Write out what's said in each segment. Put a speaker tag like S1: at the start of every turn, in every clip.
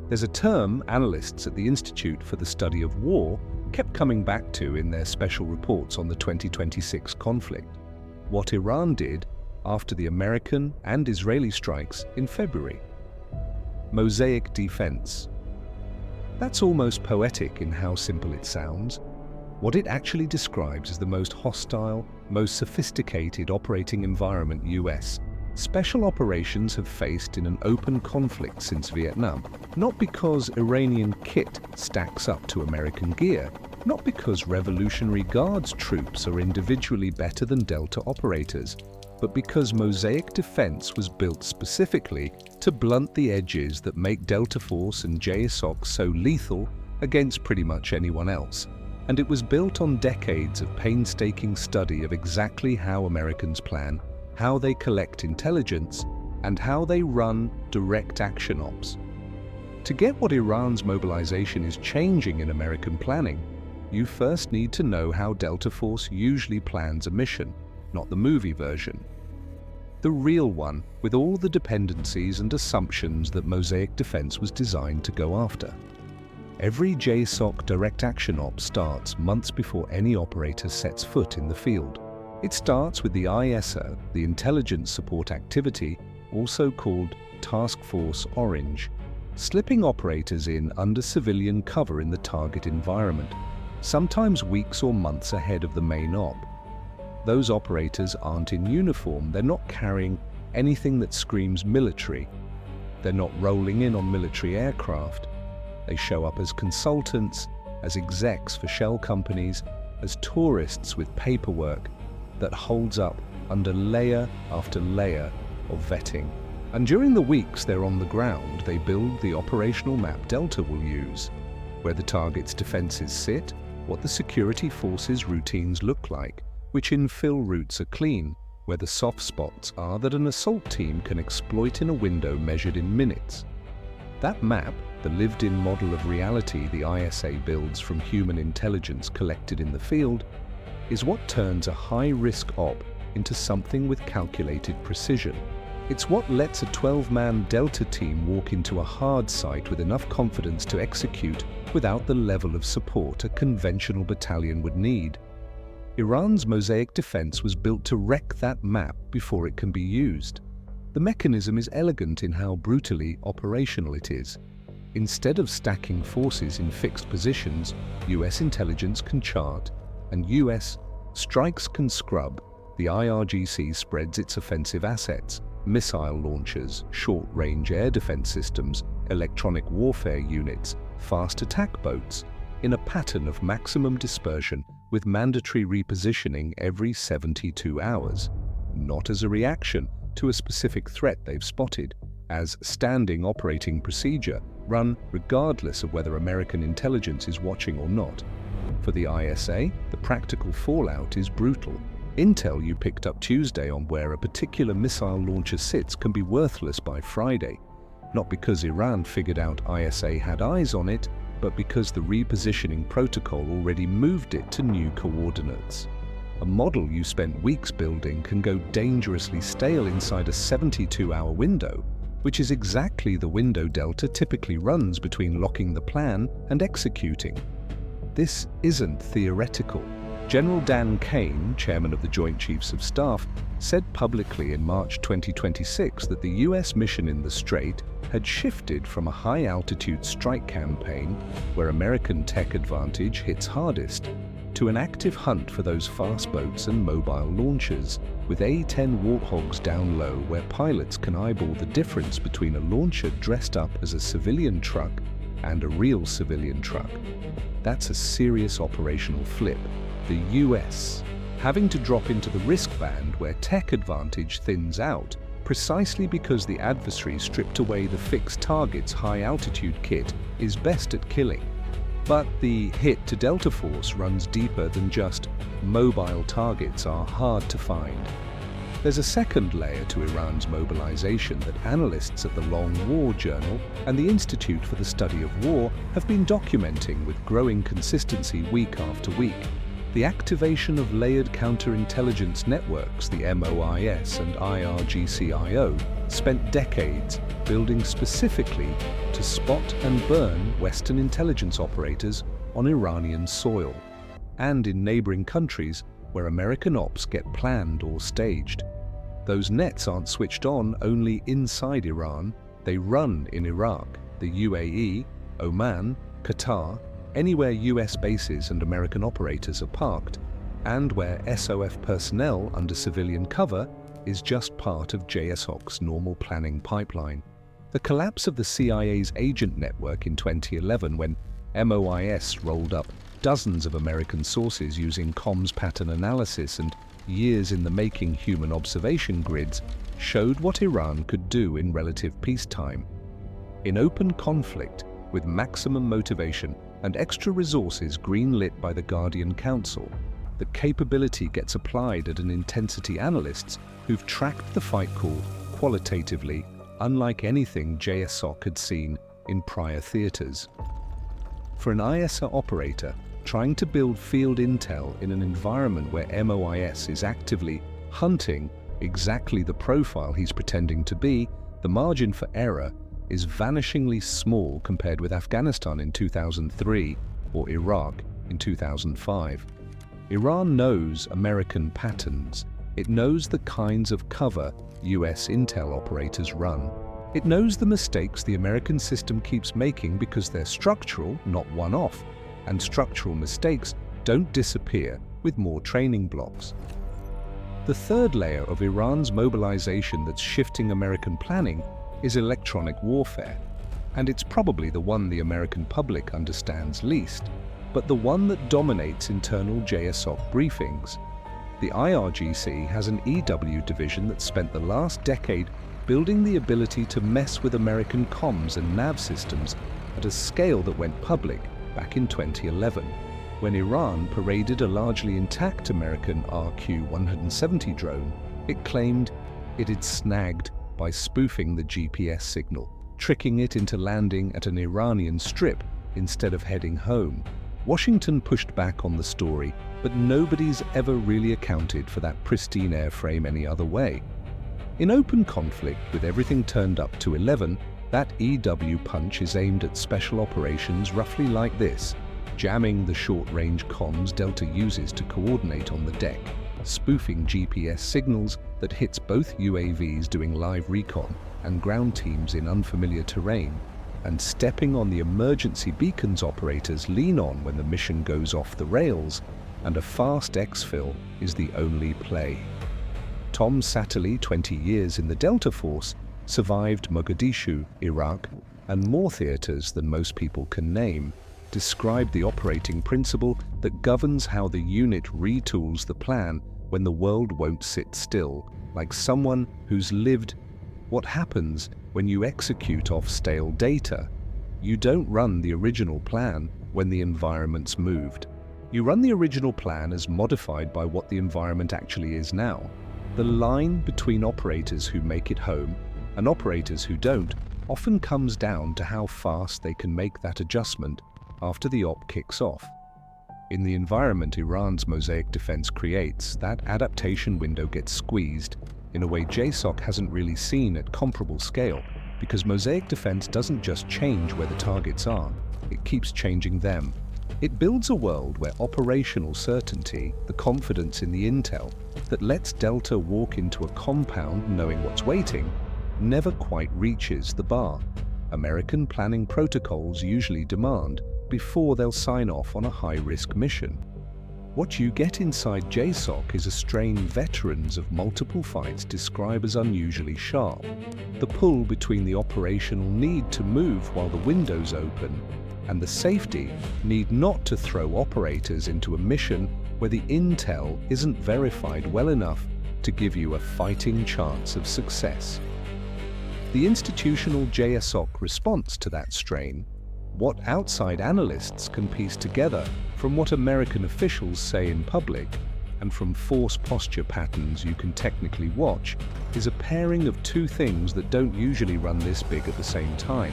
S1: There's a term analysts at the Institute for the Study of War kept coming back to in their special reports on the 2026 conflict: what Iran did after the American and Israeli strikes in February. Mosaic defense. That's almost poetic in how simple it sounds. What it actually describes is the most hostile, most sophisticated operating environment US special operations have faced in an open conflict since Vietnam. Not because Iranian kit stacks up to American gear, not because Revolutionary Guards troops are individually better than Delta operators, but because Mosaic defense was built specifically to blunt the edges that make Delta Force and JSOC so lethal against pretty much anyone else. And it was built on decades of painstaking study of exactly how Americans plan, how they collect intelligence, and how they run direct action ops. To get what Iran's mobilization is changing in American planning, you first need to know how Delta Force usually plans a mission, not the movie version. The real one, with all the dependencies and assumptions that Mosaic defense was designed to go after. Every JSOC direct action op starts months before any operator sets foot in the field. It starts with the ISA, the Intelligence Support Activity, also called Task Force Orange, slipping operators in under civilian cover in the target environment, sometimes weeks or months ahead of the main op. Those operators aren't in uniform, they're not carrying anything that screams military. They're not rolling in on military aircraft. They show up as consultants, as execs for shell companies, as tourists with paperwork that holds up under layer after layer of vetting. And during the weeks they're on the ground, they build the operational map Delta will use, where the target's defenses sit, what the security forces' routines look like, which infill routes are clean, where the soft spots are that an assault team can exploit in a window measured in minutes. That map, the lived-in model of reality the ISA builds from human intelligence collected in the field, is what turns a high-risk op into something with calculated precision. It's what lets a 12-man Delta team walk into a hard site with enough confidence to execute without the level of support a conventional battalion would need. Iran's Mosaic defense was built to wreck that map before it can be used. The mechanism is elegant in how brutally operational it is. Instead of stacking forces in fixed positions, US intelligence can chart, and US strikes can scrub. The IRGC spreads its offensive assets, missile launchers, short-range air defense systems, electronic warfare units, fast attack boats, in a pattern of maximum dispersion with mandatory repositioning every 72 hours, not as a reaction to a specific threat they've spotted, as standing operating procedure run regardless of whether American intelligence is watching or not. For the ISA, the practical fallout is brutal. Intel you picked up Tuesday on where a particular missile launcher sits can be worthless by Friday, not because Iran figured out ISA had eyes on it, but because the repositioning protocol already moved it to new coordinates. A model you spent weeks building can go dangerously stale inside a 72-hour window, which is exactly the window Delta typically runs between locking the plan and executing. This isn't theoretical. General Dan Kane, chairman of the Joint Chiefs of Staff, said publicly in March 2026 that the US mission in the Strait had shifted from a high-altitude strike campaign, where American tech advantage hits hardest, to an active hunt for those fast boats and mobile launchers, with A-10 Warthogs down low where pilots can eyeball the difference between a launcher dressed up as a civilian truck and a real civilian truck. That's a serious operational flip. The US having to drop into the risk band where tech advantage thins out, precisely because the adversary stripped away the fixed target's high-altitude kit is best at killing. But the hit to Delta Force runs deeper than just mobile targets are hard to find. There's a second layer to Iran's mobilization that analysts at the Long War Journal and the Institute for the Study of War have been documenting with growing consistency week after week. The activation of layered counterintelligence networks, the MOIS and IRGC-IO, spent decades building specifically to spot and burn Western intelligence operators on Iranian soil, and in neighboring countries where American ops get planned or staged. Those nets aren't switched on only inside Iran, they run in Iraq, the UAE, Oman, Qatar, anywhere US bases and American operators are parked, and where SOF personnel under civilian cover is just part of JSOC's normal planning pipeline. The collapse of the CIA's agent network in 2011, when MOIS rolled up dozens of American sources using comms pattern analysis and years in the making human observation grids, showed what Iran could do in relative peacetime. In open conflict, with maximum motivation and extra resources greenlit by the Guardian Council, the capability gets applied at an intensity analysts who've tracked the fight call qualitatively, unlike anything JSOC had seen in prior theaters. For an ISA operator trying to build field intel in an environment where MOIS is actively hunting exactly the profile he's pretending to be, the margin for error is vanishingly small compared with Afghanistan in 2003 or Iraq in 2005. Iran knows American patterns. It knows the kinds of cover US intel operators run. It knows the mistakes the American system keeps making because they're structural, not one-off, and structural mistakes don't disappear with more training blocks. The third layer of Iran's mobilization that's shifting American planning is electronic warfare, and it's probably the one the American public understands least, but the one that dominates internal JSOC briefings. The IRGC has an EW division that spent the last decade building the ability to mess with American comms and nav systems at a scale that went public back in 2011, when Iran paraded a largely intact American RQ-170 drone it claimed it had snagged by spoofing the GPS signal, tricking it into landing at an Iranian strip instead of heading home. Washington pushed back on the story, but nobody's ever really accounted for that pristine airframe any other way. In open conflict, with everything turned up to 11, that EW punch is aimed at special operations roughly like this: jamming the short-range comms Delta uses to coordinate on the deck, spoofing GPS signals that hits both UAVs doing live recon and ground teams in unfamiliar terrain, and stepping on the emergency beacons operators lean on when the mission goes off the rails, and a fast exfil is the only play. Tom Satterley, 20 years in the Delta Force, survived Mogadishu, Iraq, and more theaters than most people can name, described the operating principle that governs how the unit retools the plan when the world won't sit still, like someone who's lived what happens when you execute off stale data. You don't run the original plan when the environment's moved. You run the original plan as modified by what the environment actually is now. The line between operators who make it home and operators who don't often comes down to how fast they can make that adjustment after the op kicks off. In the environment Iran's Mosaic defense creates, that adaptation window gets squeezed in a way JSOC hasn't really seen at comparable scale, because Mosaic defense doesn't just change where the targets are, it keeps changing them. It builds a world where operational certainty, the confidence in the intel that lets Delta walk into a compound knowing what's waiting, never quite reaches the bar American planning protocols usually demand before they'll sign off on a high-risk mission. What you get inside JSOC is a strain veterans of multiple fights describe as unusually sharp. The pull between the operational need to move while the window's open and the safety need not to throw operators into a mission where the intel isn't verified well enough to give you a fighting chance of success. The institutional JSOC response to that strain, what outside analysts can piece together from what American officials say in public and from force posture patterns you can technically watch, is a pairing of two things that don't usually run this big at the same time.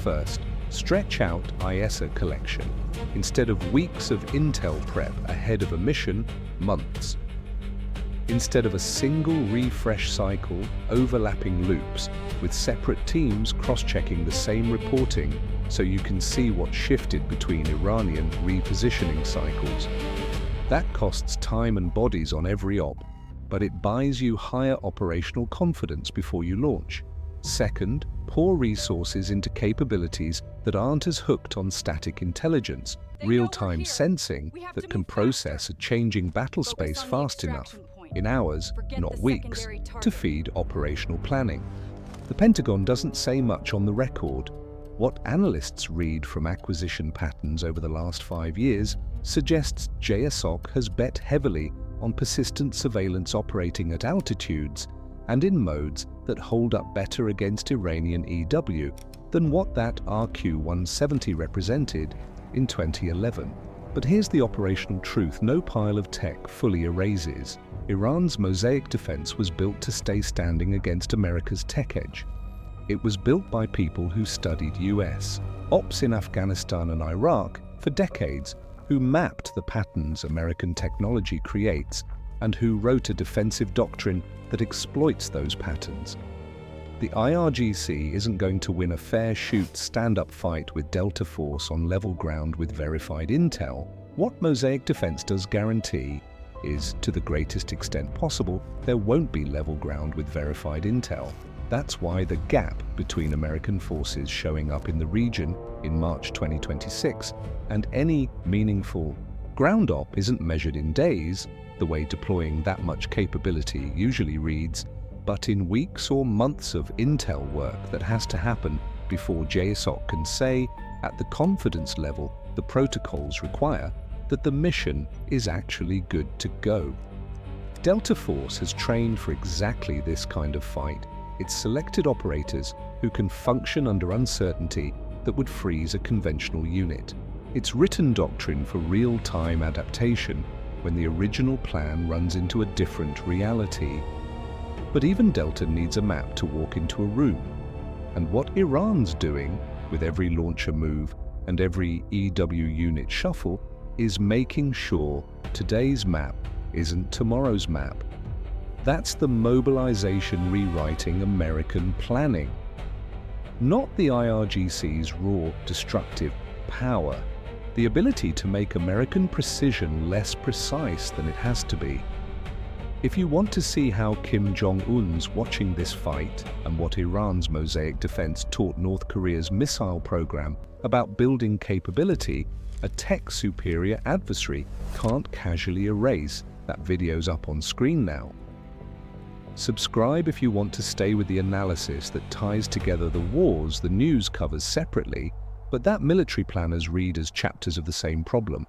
S1: First, stretch out ISA collection. Instead of weeks of intel prep ahead of a mission, months. instead of a single refresh cycle, overlapping loops, with separate teams cross-checking the same reporting so you can see what shifted between Iranian repositioning cycles. That costs time and bodies on every op, but it buys you higher operational confidence before you launch. Second, pour resources into capabilities that aren't as hooked on static intelligence, real-time sensing that can process a changing battle space fast enough, in hours, not weeks, to feed operational planning. The Pentagon doesn't say much on the record. What analysts read from acquisition patterns over the last 5 years suggests JSOC has bet heavily on persistent surveillance operating at altitudes and in modes that hold up better against Iranian EW than what that RQ-170 represented in 2011. But here's the operational truth no pile of tech fully erases. Iran's Mosaic defense was built to stay standing against America's tech edge. It was built by people who studied US ops in Afghanistan and Iraq for decades, who mapped the patterns American technology creates and who wrote a defensive doctrine that exploits those patterns. The IRGC isn't going to win a fair shoot stand-up fight with Delta Force on level ground with verified intel. What Mosaic defense does guarantee is, to the greatest extent possible, there won't be level ground with verified intel. That's why the gap between American forces showing up in the region in March 2026 and any meaningful ground op isn't measured in days, the way deploying that much capability usually reads, but in weeks or months of intel work that has to happen before JSOC can say, at the confidence level the protocols require, that the mission is actually good to go. Delta Force has trained for exactly this kind of fight. It's selected operators who can function under uncertainty that would freeze a conventional unit. It's written doctrine for real-time adaptation when the original plan runs into a different reality. But even Delta needs a map to walk into a room. And what Iran's doing with every launcher move and every EW unit shuffle is making sure today's map isn't tomorrow's map. That's the mobilization rewriting American planning. Not the IRGC's raw, destructive power. The ability to make American precision less precise than it has to be. If you want to see how Kim Jong-un's watching this fight and what Iran's Mosaic defense taught North Korea's missile program about building capability, a tech-superior adversary can't casually erase. That video's up on screen now. Subscribe if you want to stay with the analysis that ties together the wars the news covers separately, but that military planners read as chapters of the same problem.